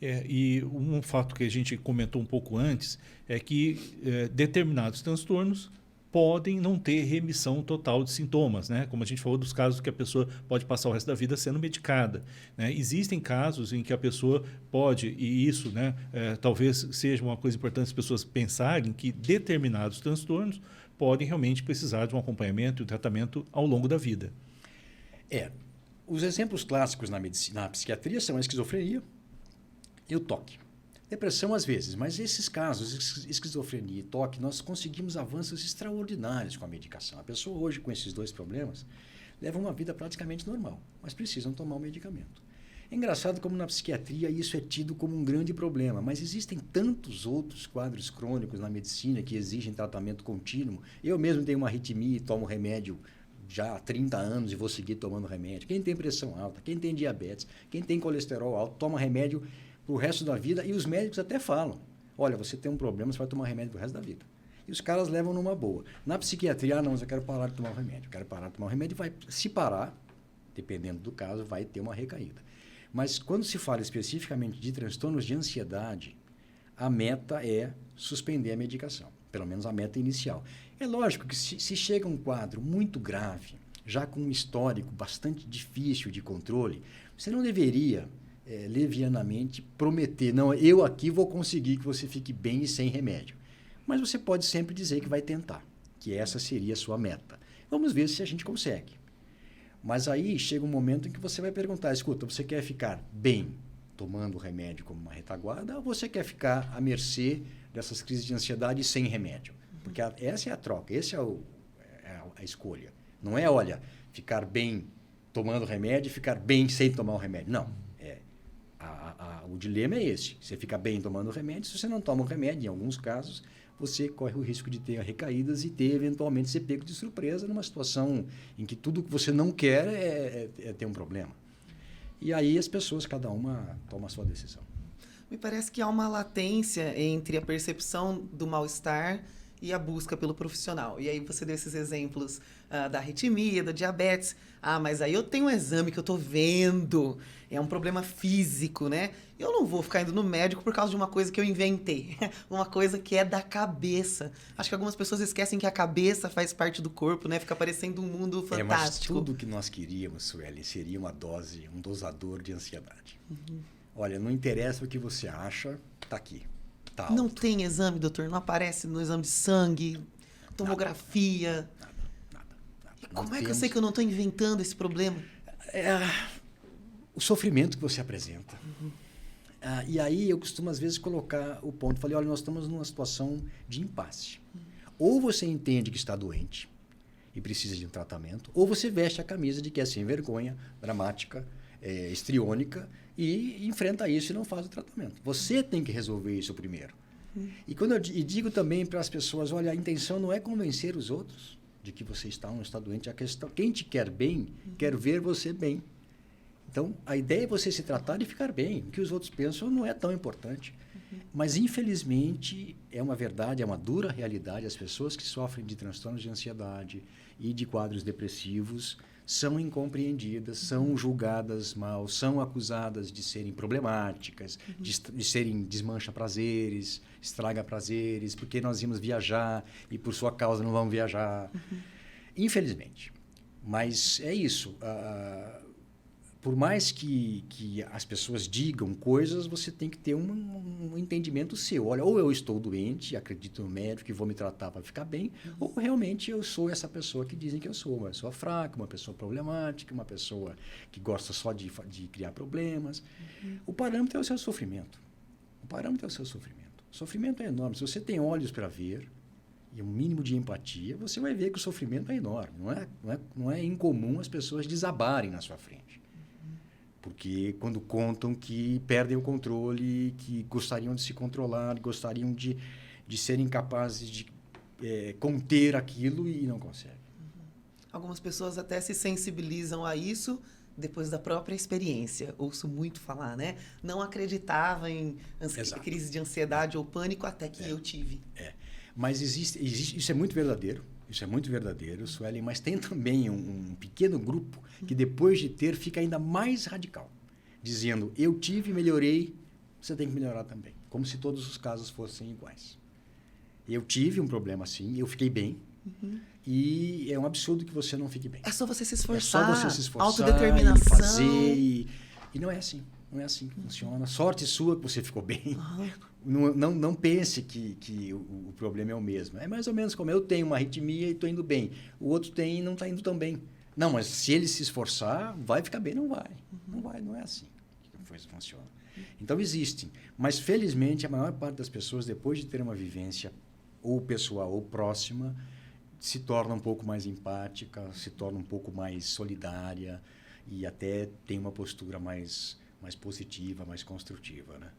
E um fato que a gente comentou um pouco antes é que determinados transtornos podem não ter remissão total de sintomas, né? Como a gente falou dos casos que a pessoa pode passar o resto da vida sendo medicada, né? Existem casos em que a pessoa pode, e isso, né, talvez seja uma coisa importante as pessoas pensarem, que determinados transtornos podem realmente precisar de um acompanhamento e um tratamento ao longo da vida. Os exemplos clássicos na medicina, na psiquiatria são a esquizofrenia e o toque. Depressão às vezes, mas esses casos, esquizofrenia e toque, nós conseguimos avanços extraordinários com a medicação. A pessoa hoje com esses dois problemas leva uma vida praticamente normal, mas precisam tomar o medicamento. É engraçado como na psiquiatria isso é tido como um grande problema, mas existem tantos outros quadros crônicos na medicina que exigem tratamento contínuo. Eu mesmo tenho uma arritmia e tomo remédio já há 30 anos e vou seguir tomando remédio. Quem tem pressão alta, quem tem diabetes, quem tem colesterol alto, toma remédio para o resto da vida, e os médicos até falam, olha, você tem um problema, você vai tomar remédio para o resto da vida. E os caras levam numa boa. Na psiquiatria, não, mas eu quero parar de tomar o remédio. Quero parar de tomar o remédio e vai, se parar, dependendo do caso, vai ter uma recaída. Mas quando se fala especificamente de transtornos de ansiedade, a meta é suspender a medicação, pelo menos a meta inicial. É lógico que se chega a um quadro muito grave, já com um histórico bastante difícil de controle, você não deveria levianamente prometer, não, eu aqui vou conseguir que você fique bem e sem remédio. Mas você pode sempre dizer que vai tentar, que essa seria a sua meta. Vamos ver se a gente consegue. Mas aí chega um momento em que você vai perguntar, escuta, você quer ficar bem tomando o remédio como uma retaguarda ou você quer ficar à mercê dessas crises de ansiedade sem remédio? Porque essa é a troca, essa é a escolha. Não é, olha, ficar bem tomando remédio e ficar bem sem tomar o remédio. Não. O dilema é esse. Você fica bem tomando remédio, se você não toma o remédio, em alguns casos, você corre o risco de ter recaídas e ter, eventualmente, ser pego de surpresa numa situação em que tudo que você não quer é ter um problema. E aí as pessoas, cada uma, toma a sua decisão. Me parece que há uma latência entre a percepção do mal-estar e a busca pelo profissional. E aí você deu esses exemplos da arritmia, da diabetes. Ah, mas aí eu tenho um exame que eu estou vendo, é um problema físico, né? Eu não vou ficar indo no médico por causa de uma coisa que eu inventei, uma coisa que é da cabeça. Acho que algumas pessoas esquecem que a cabeça faz parte do corpo, né? Fica parecendo um mundo fantástico. Mas tudo que nós queríamos, Sueli, seria uma dose, um dosador de ansiedade. Uhum. Olha, não interessa o que você acha, tá aqui. Tá não tem exame, doutor? Não aparece no exame de sangue, tomografia? Nada. E como é que eu sei que eu não estou inventando esse problema? O sofrimento que você apresenta. Uhum. E aí eu costumo, às vezes, colocar o ponto. Falei, olha, nós estamos numa situação de impasse. Uhum. Ou você entende que está doente e precisa de um tratamento, ou você veste a camisa de que é sem vergonha, dramática, histriônica, e enfrenta isso e não faz o tratamento. Você tem que resolver isso primeiro. E quando eu digo também para as pessoas, olha, a intenção não é convencer os outros de que você está ou não está doente. A questão, quem te quer bem, quer ver você bem. Então, a ideia é você se tratar e ficar bem. O que os outros pensam não é tão importante. Mas, infelizmente, é uma verdade, é uma dura realidade. As pessoas que sofrem de transtornos de ansiedade e de quadros depressivos são incompreendidas, são julgadas mal, são acusadas de serem problemáticas, de serem desmancha-prazeres, estraga-prazeres, porque nós íamos viajar e por sua causa não vamos viajar. Infelizmente. Mas é isso. Por mais que as pessoas digam coisas, você tem que ter um entendimento seu. Olha, ou eu estou doente, acredito no médico e vou me tratar para ficar bem, ou realmente eu sou essa pessoa que dizem que eu sou. Uma pessoa fraca, uma pessoa problemática, uma pessoa que gosta só de criar problemas. O parâmetro é o seu sofrimento. O sofrimento é enorme. Se você tem olhos para ver e um mínimo de empatia, você vai ver que o sofrimento é enorme. Não é incomum as pessoas desabarem na sua frente. Porque quando contam que perdem o controle, que gostariam de se controlar, gostariam de serem capazes de conter aquilo e não conseguem. Algumas pessoas até se sensibilizam a isso depois da própria experiência. Ouço muito falar, né? Não acreditava em crise de ansiedade ou pânico até que eu tive. Mas existe, isso é muito verdadeiro. Isso é muito verdadeiro, Sueli, mas tem também um pequeno grupo que depois de ter fica ainda mais radical, dizendo, eu tive e melhorei você tem que melhorar também. Como se todos os casos fossem iguais. Eu tive um problema assim, eu fiquei bem. E é um absurdo que você não fique bem. É só você se esforçar. É só você se esforçar, autodeterminação. e fazer. E não é assim. Não é assim que funciona. Sorte sua que você ficou bem. Não pense que o problema é o mesmo. É mais ou menos como eu tenho uma arritmia e estou indo bem. O outro tem e não está indo tão bem. Não, mas se ele se esforçar, vai ficar bem. Não vai. Não vai, não é assim que funciona. Então, existem. Mas, felizmente, a maior parte das pessoas, depois de ter uma vivência ou pessoal ou próxima, se torna um pouco mais empática, se torna um pouco mais solidária e até tem uma postura mais positiva, mais construtiva, né?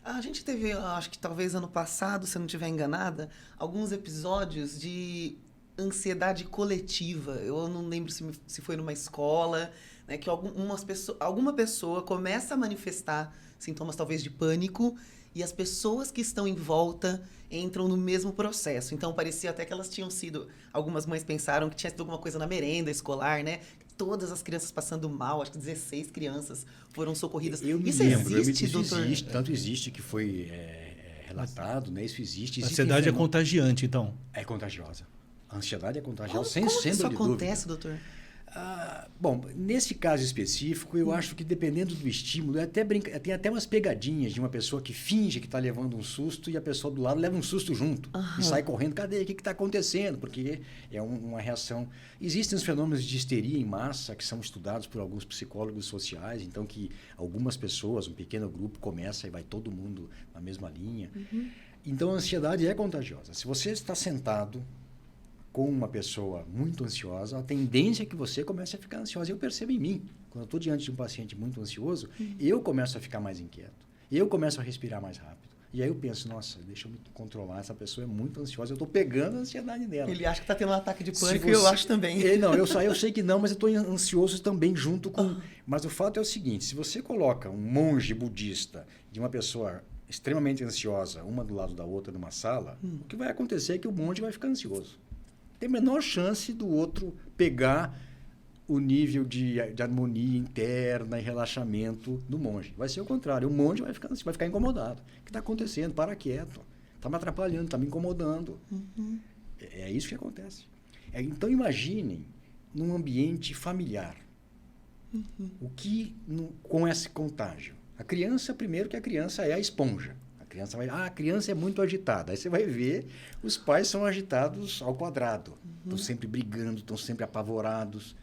A gente teve, acho que talvez ano passado, se eu não estiver enganada, alguns episódios de ansiedade coletiva. Eu não lembro se foi numa escola, né, que alguma pessoa começa a manifestar sintomas talvez de pânico e as pessoas que estão em volta entram no mesmo processo. Então, parecia até que elas tinham sido... Algumas mães pensaram que tinha sido alguma coisa na merenda escolar, né? Todas as crianças passando mal, acho que 16 crianças foram socorridas. Isso existe, doutor? Tanto existe que foi relatado, né? Isso existe. A ansiedade é contagiante, então? É contagiosa. A ansiedade é contagiosa, sem Como sombra de dúvida. isso acontece, doutor? Bom, nesse caso específico, eu acho que dependendo do estímulo, tem até umas pegadinhas de uma pessoa que finge que está levando um susto e a pessoa do lado leva um susto junto e sai correndo. Cadê? O que está acontecendo? Porque é uma reação. Existem os fenômenos de histeria em massa que são estudados por alguns psicólogos sociais, então que algumas pessoas, um pequeno grupo, começa e vai todo mundo na mesma linha. Então a ansiedade é contagiosa. Se você está sentado com uma pessoa muito ansiosa, a tendência é que você comece a ficar ansiosa. Eu percebo em mim. Quando eu estou diante de um paciente muito ansioso, eu começo a ficar mais inquieto. Eu começo a respirar mais rápido. E aí eu penso, nossa, deixa eu me controlar, essa pessoa é muito ansiosa, eu estou pegando a ansiedade dela. Ele acha que está tendo um ataque de pânico e eu acho também. Eu sei que não, mas eu estou ansioso também junto com... Mas o fato é o seguinte, se você coloca um monge budista de uma pessoa extremamente ansiosa, uma do lado da outra numa sala, o que vai acontecer é que o monge vai ficar ansioso. Tem a menor chance do outro pegar o nível de harmonia interna e relaxamento do monge. Vai ser o contrário. O monge vai ficar incomodado. O que está acontecendo? Para quieto. Está me atrapalhando, está me incomodando. É isso que acontece. Então, imaginem num ambiente familiar. O que com esse contágio? A criança, primeiro que a criança é a esponja. A criança é muito agitada. Aí você vai ver, os pais são agitados ao quadrado. Estão sempre brigando, estão sempre apavorados.